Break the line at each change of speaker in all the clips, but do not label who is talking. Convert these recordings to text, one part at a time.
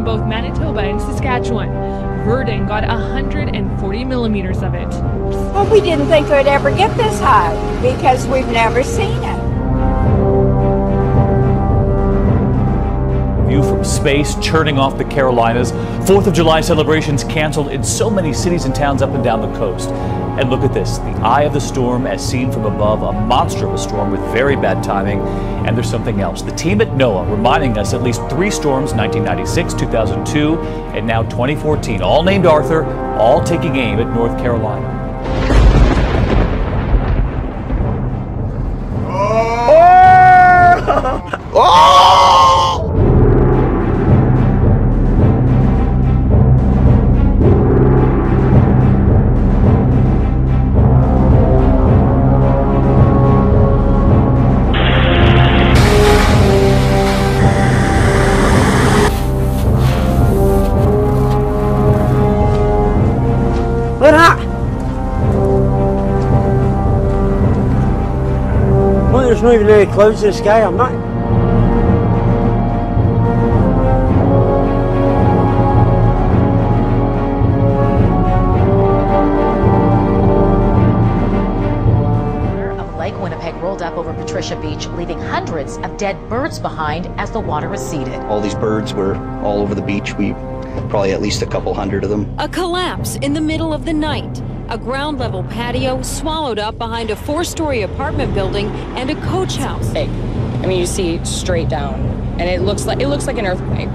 both Manitoba and Saskatchewan. Verdun got 140 millimeters of it.
Well, we didn't think it would ever get this high because we've never seen it.
View from space churning off the Carolinas. 4th of July celebrations canceled in so many cities and towns up and down the coast. And look at this, the eye of the storm as seen from above, a monster of a storm with very bad timing. And there's something else. The team at NOAA reminding us at least 3 storms, 1996, 2002, and now 2014, all named Arthur, all taking aim at North Carolina.
Oh! Oh!
Well, there's not even any clouds in the sky, I'm not.
Of Lake Winnipeg rolled up over Patricia Beach, leaving hundreds of dead birds behind as the water receded.
All these birds were all over the beach. We probably at least a couple hundred of them.
A collapse in the middle of the night. A ground-level patio swallowed up behind a 4-story apartment building and a coach house.
Big. I mean, you see straight down, and it looks like an earthquake.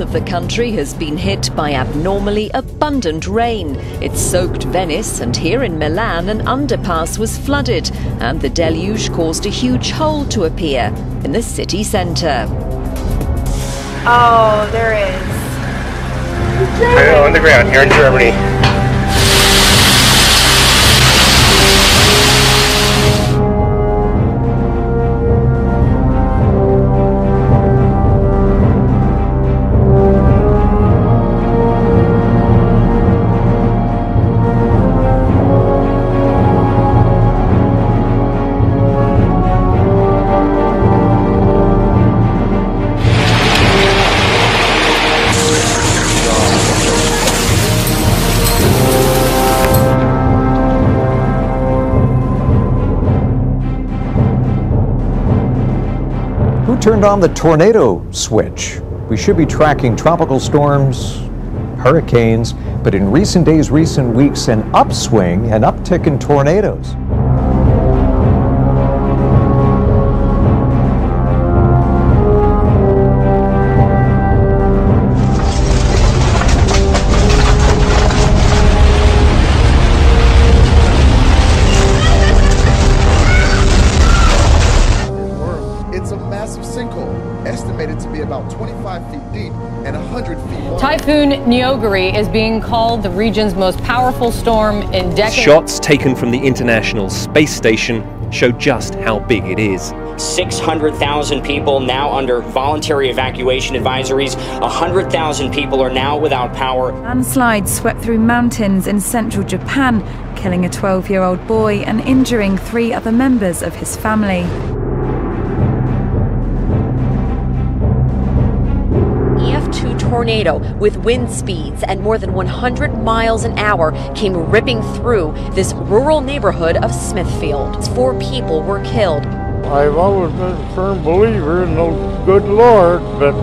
The country has been hit by abnormally abundant rain. It soaked Venice, and here in Milan an underpass was flooded, and the deluge caused a huge hole to appear in the city centre.
Oh, there is.
On the ground here in Germany.
Turned on the tornado switch. We should be tracking tropical storms, hurricanes, but in recent days, recent weeks, an upswing, an uptick in tornadoes.
Estimated to be about 25 feet deep and 100 feet wide.
Typhoon Neoguri is being called the region's most powerful storm in decades.
Shots taken from the International Space Station show just how big it is.
600,000 people now under voluntary evacuation advisories. 100,000 people are now without power.
Landslides swept through mountains in central Japan, killing a 12-year-old boy and injuring 3 other members of his family.
Tornado with wind speeds at more than 100 miles an hour came ripping through this rural neighborhood of Smithfield. 4 people were killed.
I've always been a firm believer in the good Lord, but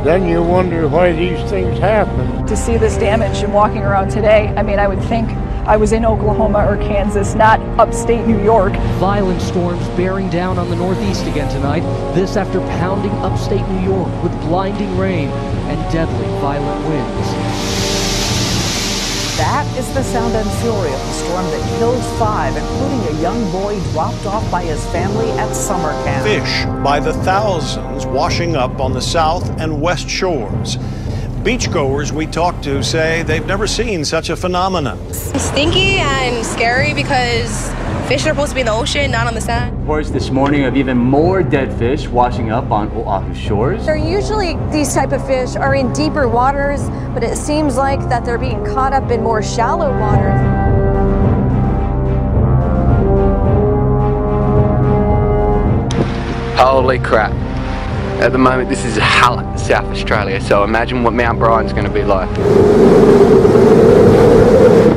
then you wonder why these things happen.
To see this damage and walking around today, I mean, I would think I was in Oklahoma or Kansas, not upstate New York.
Violent storms bearing down on the northeast again tonight. This after pounding upstate New York with blinding rain and deadly violent winds.
That is the sound and fury of the storm that killed 5, including a young boy dropped off by his family at summer camp.
Fish by the thousands washing up on the south and west shores. Beachgoers we talked to say they've never seen such a phenomenon.
It's stinky and scary because fish are supposed to be in the ocean, not on the sand.
Reports this morning of even more dead fish washing up on Oahu shores.
Usually these type of fish are in deeper waters, but it seems like that they're being caught up in more shallow waters.
Holy crap. At the moment this is hell in South Australia, so imagine what Mount Brian's going to be like.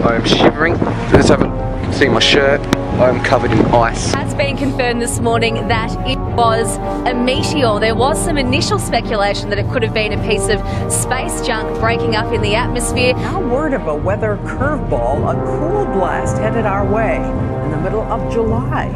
I am shivering. Let's have a look. You can see my shirt. I am covered in ice.
It has been confirmed this morning that it was a meteor. There was some initial speculation that it could have been a piece of space junk breaking up in the atmosphere.
Now word of a weather curveball, a cool blast headed our way in the middle of July.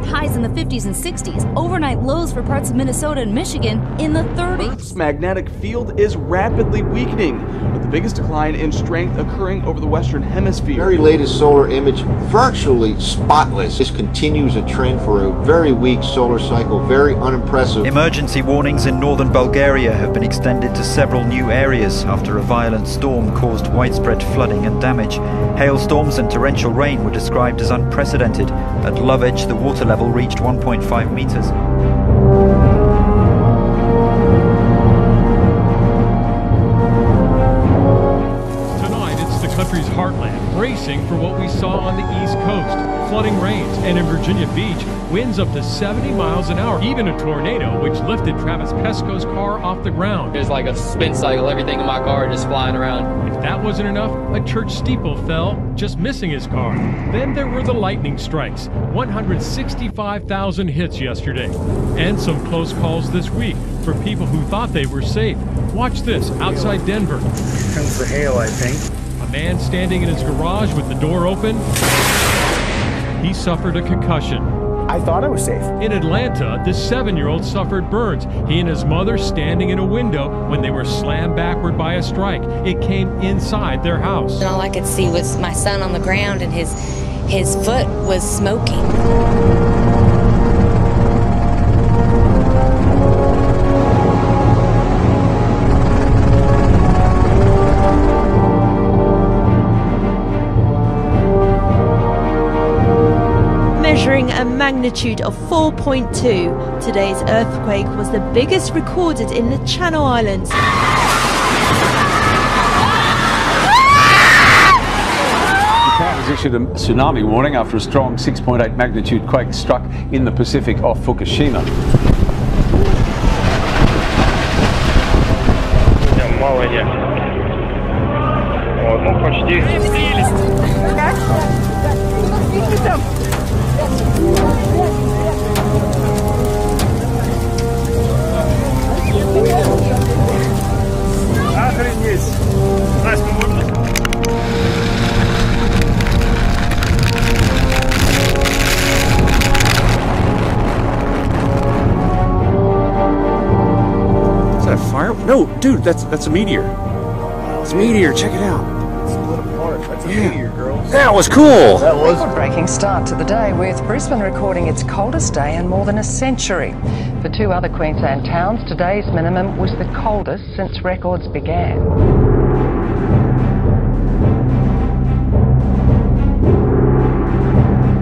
Highs in the 50s and 60s, overnight lows for parts of Minnesota and Michigan in the 30s.
Earth's magnetic field is rapidly weakening, with the biggest decline in strength occurring over the western hemisphere.
Very latest solar image, virtually spotless. This continues a trend for a very weak solar cycle, very unimpressive.
Emergency warnings in northern Bulgaria have been extended to several new areas after a violent storm caused widespread flooding and damage. Hailstorms and torrential rain were described as unprecedented. At Lovech, the water level reached 1.5 meters.
Tonight, it's the country's heartland, bracing for what we saw on the East Coast. Flooding rains, and in Virginia Beach, winds up to 70 miles an hour. Even a tornado, which lifted Travis Pesco's car off the ground.
It's like a spin cycle, everything in my car just flying around.
If that wasn't enough, a church steeple fell, just missing his car. Then there were the lightning strikes, 165,000 hits yesterday. And some close calls this week for people who thought they were safe. Watch this, outside Denver.
Here comes the hail, I think.
A man standing in his garage with the door open. He suffered a concussion.
I thought I was safe.
In Atlanta, this 7-year-old suffered burns. He and his mother standing in a window when they were slammed backward by a strike. It came inside their house.
And all I could see was my son on the ground and his foot was smoking.
Measuring a magnitude of 4.2, today's earthquake was the biggest recorded in the Channel Islands.
Japan has issued a tsunami warning after a strong 6.8 magnitude quake struck in the Pacific off Fukushima. Is that a fire? No, dude, that's a meteor. It's a meteor, check it out.
Split apart. That's a meteor, girls.
That was cool.
That was.
Record-breaking start to the day, with Brisbane recording its coldest day in more than a century. For 2 other Queensland towns, today's minimum was the coldest since records began.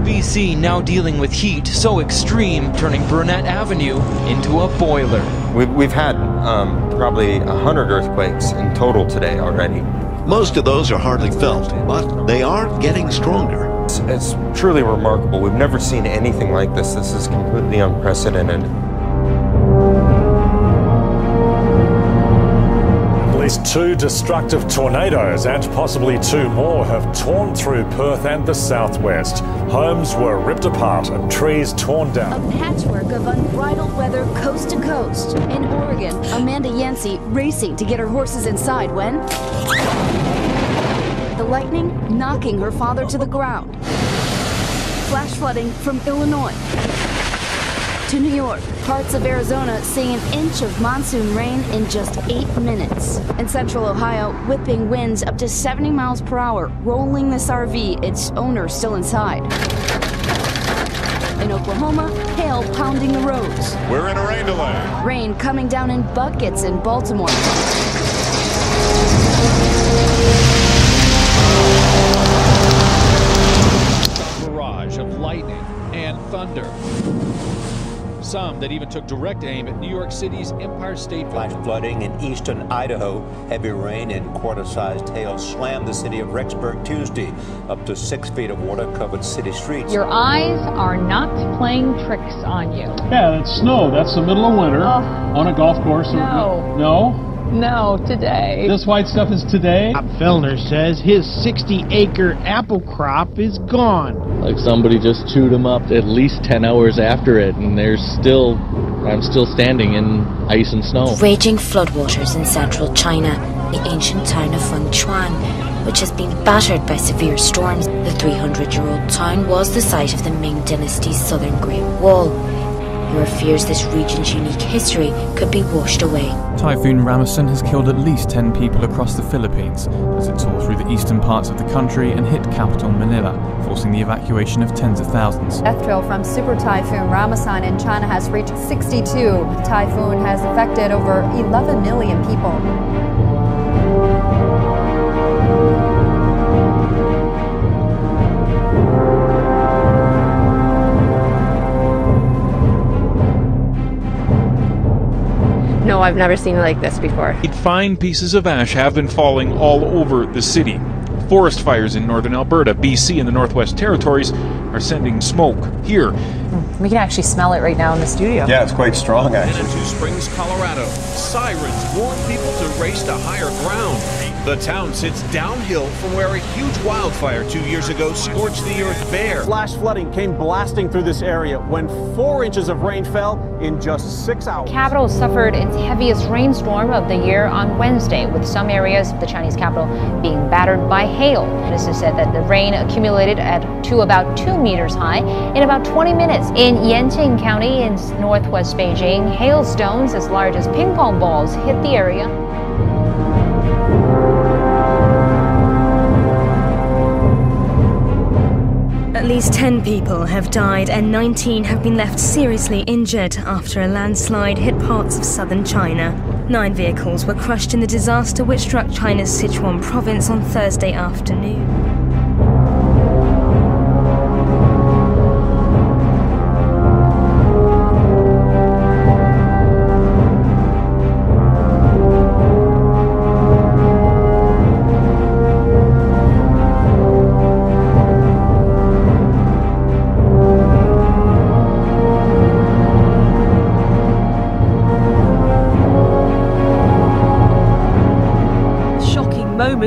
BC now dealing with heat so extreme, turning Burnett Avenue into a boiler.
We've had probably 100 earthquakes in total today already.
Most of those are hardly felt, but they are getting stronger.
It's truly remarkable. We've never seen anything like this. This is completely unprecedented.
At least 2 destructive tornadoes and possibly 2 more have torn through Perth and the southwest. Homes were ripped apart and trees torn down.
A patchwork of unbridled weather coast to coast. In Oregon, Amanda Yancey racing to get her horses inside when the lightning knocking her father to the ground. Flash flooding from Illinois to New York. Parts of Arizona seeing an inch of monsoon rain in just 8 minutes. In central Ohio, whipping winds up to 70 miles per hour, rolling this RV, its owner still inside. In Oklahoma, hail pounding the roads.
We're in a rain delay.
Rain coming down in buckets in Baltimore.
A barrage of lightning and thunder. Some that even took direct aim at New York City's Empire State Building.
Flash flooding in eastern Idaho. Heavy rain and quarter-sized hail slammed the city of Rexburg Tuesday. Up to 6 feet of water covered city streets.
Your eyes are not playing tricks on you.
Yeah, that's snow. That's the middle of winter on a golf course.
No.
No?
No, today.
This white stuff is today?
Fellner says his 60-acre apple crop is gone.
Like somebody just chewed them up at least 10 hours after it, and I'm still standing in ice and snow.
Raging floodwaters in central China, the ancient town of Fengchuan, which has been battered by severe storms. The 300-year-old town was the site of the Ming Dynasty's southern Great Wall. There are fears this region's unique history could be washed away.
Typhoon Ramasan has killed at least 10 people across the Philippines as it tore through the eastern parts of the country and hit capital Manila, forcing the evacuation of tens of thousands.
Death toll from Super Typhoon Ramasan in China has reached 62. The typhoon has affected over 11 million people.
No, I've never seen it like this before.
Fine pieces of ash have been falling all over the city. Forest fires in northern Alberta, BC, and the Northwest Territories are sending smoke here.
We can actually smell it right now in the studio.
Yeah, it's quite strong, actually.
Into Springs, Colorado. Sirens warn people to race to higher ground. The town sits downhill from where a huge wildfire 2 years ago scorched the earth bare.
Flash flooding came blasting through this area when 4 inches of rain fell in just 6 hours.
Capital suffered its heaviest rainstorm of the year on Wednesday, with some areas of the Chinese capital being battered by hail. Witnesses said that the rain accumulated to about 2 meters high in about 20 minutes. In Yanqing County in northwest Beijing, hailstones as large as ping pong balls hit the area.
At least 10 people have died and 19 have been left seriously injured after a landslide hit parts of southern China. 9 vehicles were crushed in the disaster which struck China's Sichuan province on Thursday afternoon.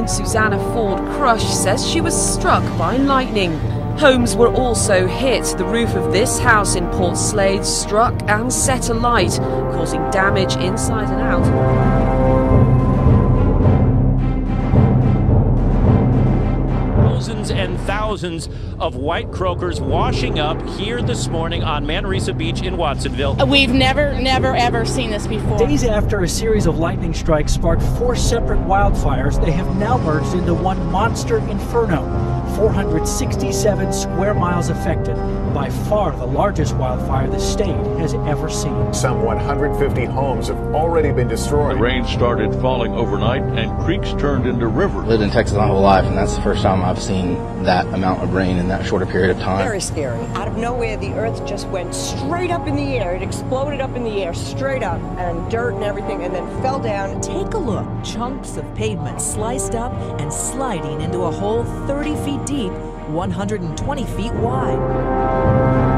Susanna Ford Crush says she was struck by lightning. Homes were also hit. The roof of this house in Port Slade struck and set alight, causing damage inside and out.
Thousands and thousands of white croakers washing up here this morning on Manresa Beach in Watsonville.
We've never, ever seen this before.
Days after a series of lightning strikes sparked 4 separate wildfires, they have now merged into one monster inferno. 467 square miles affected, by far the largest wildfire the state has ever seen.
Some 150 homes have already been destroyed.
The rain started falling overnight and creeks turned into rivers.
I lived in Texas my whole life, and that's the first time I've seen that amount of rain in that shorter period of time.
Very scary. Out of nowhere, the earth just went straight up in the air. It exploded up in the air, straight up, and dirt and everything, and then fell down.
Take a look. Chunks of pavement sliced up and sliding into a hole 30 feet deep, 120 feet wide.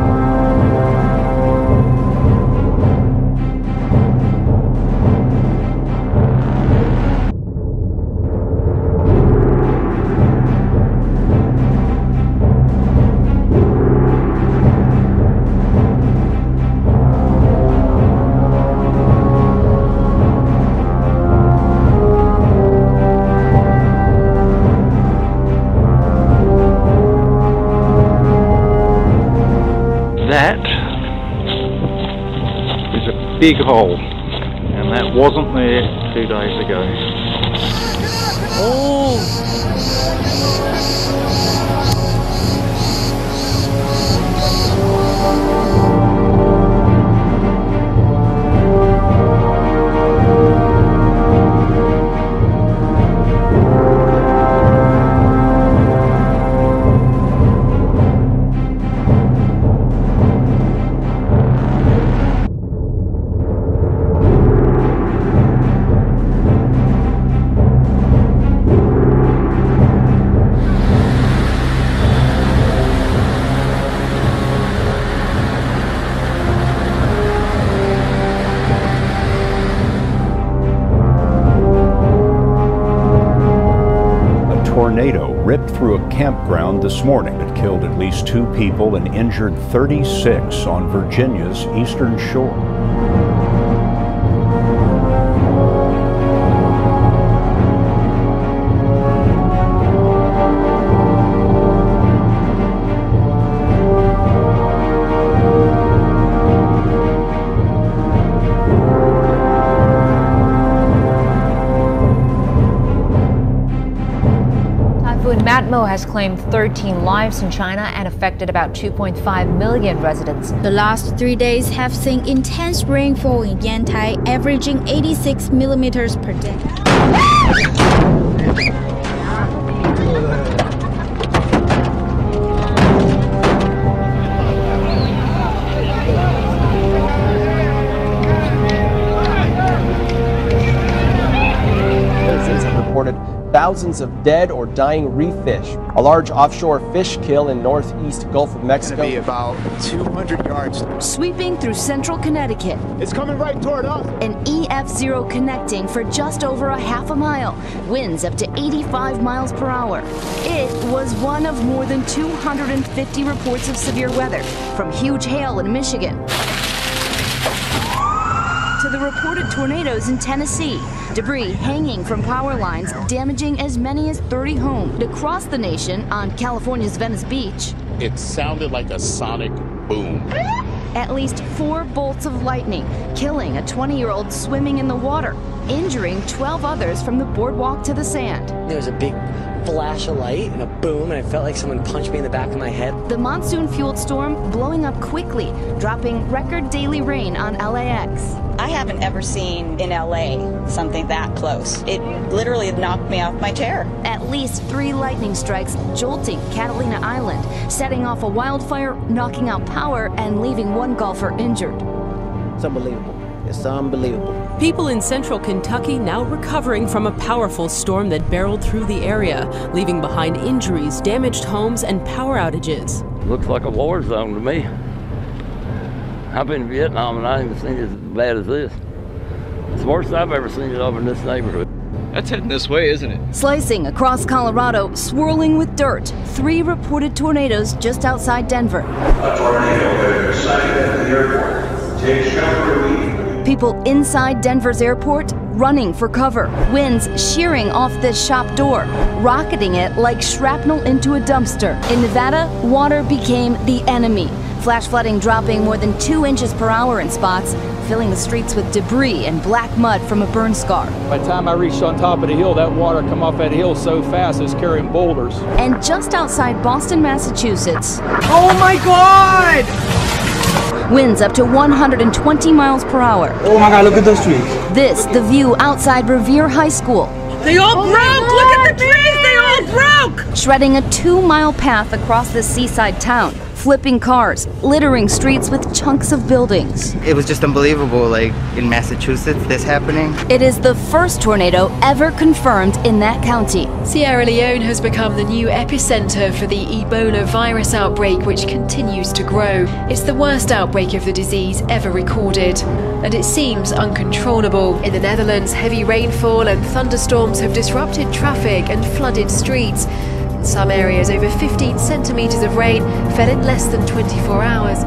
big hole, and that wasn't there 2 days ago.
Oh!
Tornado ripped through a campground this morning. It killed at least 2 people and injured 36 on Virginia's eastern shore.
Matmo has claimed 13 lives in China and affected about 2.5 million residents.
The last 3 days have seen intense rainfall in Yantai, averaging 86 millimeters per day.
Citizens have reported thousands of dead or dying reef fish. A large offshore fish kill in northeast Gulf of Mexico.
It's gonna be about 200 yards.
Sweeping through central Connecticut.
It's coming right toward us.
An EF0 connecting for just over a half a mile. Winds up to 85 miles per hour. It was one of more than 250 reports of severe weather, from huge hail in Michigan to the reported tornadoes in Tennessee. Debris hanging from power lines, damaging as many as 30 homes. Across the nation, on California's Venice Beach,
it sounded like a sonic boom.
At least 4 bolts of lightning, killing a 20-year-old swimming in the water, injuring 12 others from the boardwalk to the sand.
There was a big flash of light and a boom, and I felt like someone punched me in the back of my head.
The monsoon-fueled storm blowing up quickly, dropping record daily rain on LAX.
I haven't ever seen in LA something that close. It literally knocked me off my chair.
At least 3 lightning strikes jolting Catalina Island, setting off a wildfire, knocking out power, and leaving 1 golfer injured.
It's unbelievable. It's unbelievable.
People in central Kentucky now recovering from a powerful storm that barreled through the area, leaving behind injuries, damaged homes, and power outages.
Looks like a war zone to me. I've been in Vietnam and I haven't seen it as bad as this. It's the worst I've ever seen it over in this neighborhood.
That's heading this way, isn't it?
Slicing across Colorado, swirling with dirt. 3 reported tornadoes just outside Denver.
A tornado has been sighted at the airport. Take shelter immediately.
People inside Denver's airport running for cover. Winds shearing off this shop door, rocketing it like shrapnel into a dumpster. In Nevada, water became the enemy. Flash flooding dropping more than 2 inches per hour in spots, filling the streets with debris and black mud from a burn scar.
By the time I reached on top of the hill, that water come off that hill so fast it's carrying boulders.
And just outside Boston, Massachusetts.
Oh my God!
Winds up to 120 miles per hour.
Oh my God, look at those trees.
This, the view outside Revere High School.
They all broke! Look at the trees! They all broke!
Shredding a 2-mile path across the seaside town. Flipping cars, littering streets with chunks of buildings.
It was just unbelievable, like in Massachusetts, this happening.
It is the first tornado ever confirmed in that county.
Sierra Leone has become the new epicenter for the Ebola virus outbreak, which continues to grow. It's the worst outbreak of the disease ever recorded, and it seems uncontrollable. In the Netherlands, heavy rainfall and thunderstorms have disrupted traffic and flooded streets. In some areas, over 15 centimeters of rain fell in less than 24 hours.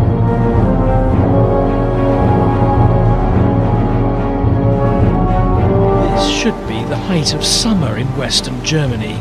This should be the height of summer in western Germany.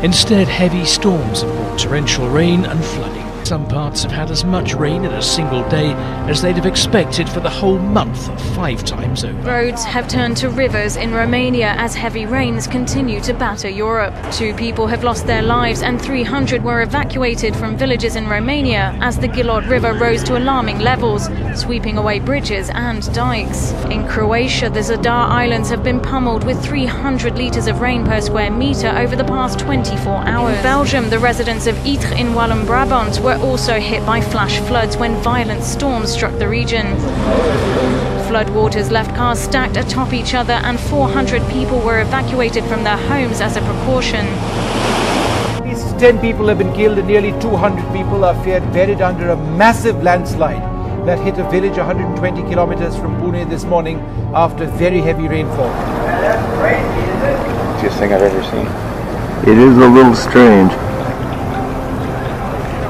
Instead, heavy storms have brought torrential rain and flooding. Some parts have had as much rain in a single day as they'd have expected for the whole month, 5 times over.
Roads have turned to rivers in Romania as heavy rains continue to batter Europe. 2 people have lost their lives and 300 were evacuated from villages in Romania as the Gilot River rose to alarming levels, sweeping away bridges and dikes. In Croatia, the Zadar Islands have been pummeled with 300 litres of rain per square metre over the past 24 hours. In Belgium, the residents of Ytre in Walloon-Brabant were also hit by flash floods when violent storms struck the region. Floodwaters left cars stacked atop each other and 400 people were evacuated from their homes as a precaution.
At least 10 people have been killed and nearly 200 people are feared buried under a massive landslide that hit a village 120 kilometers from Pune this morning after very heavy rainfall.
That's crazy, isn't it?
Craziest thing I've ever seen. It is a little strange.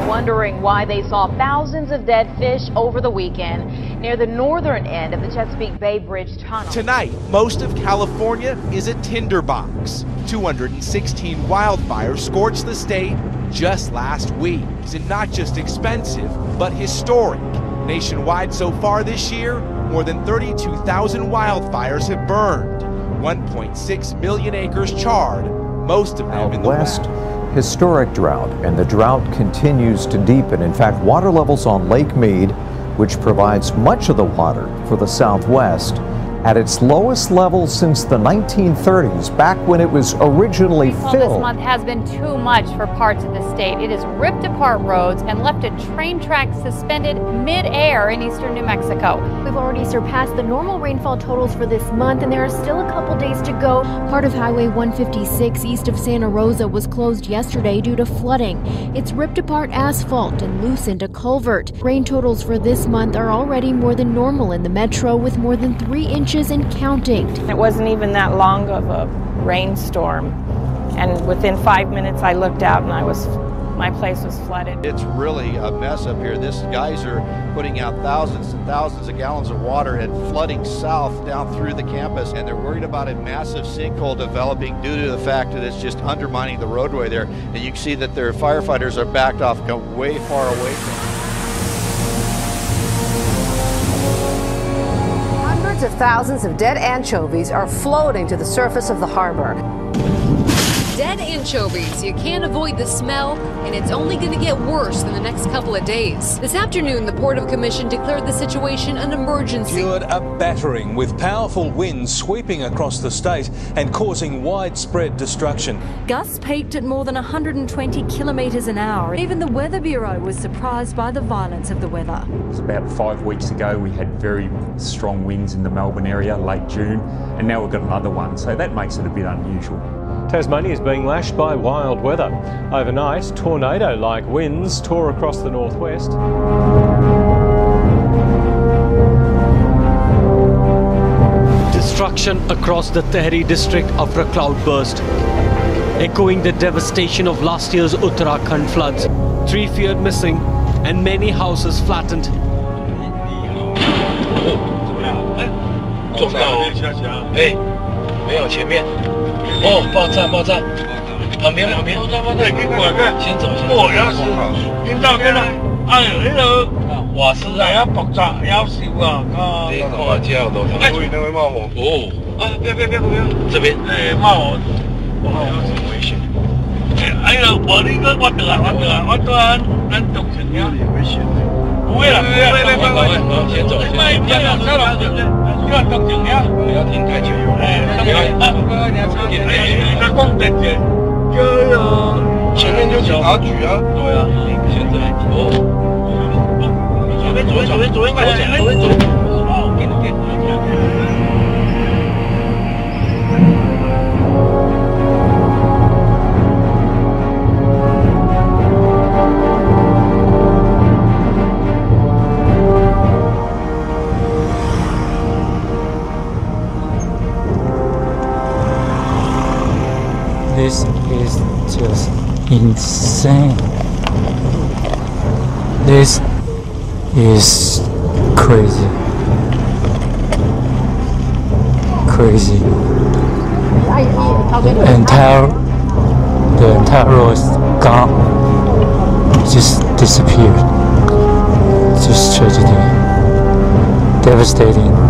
Wondering why they saw thousands of dead fish over the weekend near the northern end of the Chesapeake Bay Bridge tunnel.
Tonight, most of California is a tinderbox. 216 wildfires scorched the state just last week. And not just expensive, but historic. Nationwide so far this year, more than 32,000 wildfires have burned. 1.6 million acres charred, most of them in the west.
Historic drought, and the drought continues to deepen. In fact, water levels on Lake Mead, which provides much of the water for the Southwest, at its lowest level since the 1930s, back when it was originally
Rainfall
filled.
This month has been too much for parts of the state. It has ripped apart roads and left a train track suspended mid-air in eastern New Mexico.
We've already surpassed the normal rainfall totals for this month, and there are still a couple days to go. Part of Highway 156 east of Santa Rosa was closed yesterday due to flooding. It's ripped apart asphalt and loosened a culvert. Rain totals for this month are already more than normal in the metro, with more than 3 inches and counting.
It wasn't even that long of a rainstorm, and within 5 minutes I looked out and my place was flooded.
It's really a mess up here. This guys are putting out thousands and thousands of gallons of water and flooding south down through the campus, and they're worried about a massive sinkhole developing due to the fact that it's just undermining the roadway there. And you can see that their firefighters are backed off, go way far away from it.
Hundreds of thousands of dead anchovies are floating to the surface of the harbor.
Dead anchovies. You can't avoid the smell, and it's only going to get worse in the next couple of days. This afternoon, the Port of Commission declared the situation an emergency.
Endured a battering with powerful winds sweeping across the state and causing widespread destruction.
Gusts peaked at more than 120 kilometres an hour. Even the Weather Bureau was surprised by the violence of the weather.
It was about 5 weeks ago we had very strong winds in the Melbourne area, late June, and now we've got another one, so that makes it a bit unusual.
Tasmania is being lashed by wild weather. Overnight, tornado-like winds tore across the northwest.
Destruction across the Tehri district after a cloudburst, echoing the devastation of last year's Uttarakhand floods. 3 feared missing and many houses flattened.
哦，爆炸！旁边，对，跟过来，先走。哦，有事，見到，哎呦，呢度華氏啊，一爆炸，有事啊，呢個我知道到，會那位冒火。哦，啊，別，這邊，冒火，哇，有什麼危險？哎呀，我呢個我得啊，咱讀成呀。有危險。不會啦，先走，不要動靜呀，不要停太久。那光等着，就前面就警察局啊。对啊，现在左邊，快點，左邊。哦，給你。
This is just insane. This is crazy. The entire road is gone. just disappeared. Just tragedy. Devastating.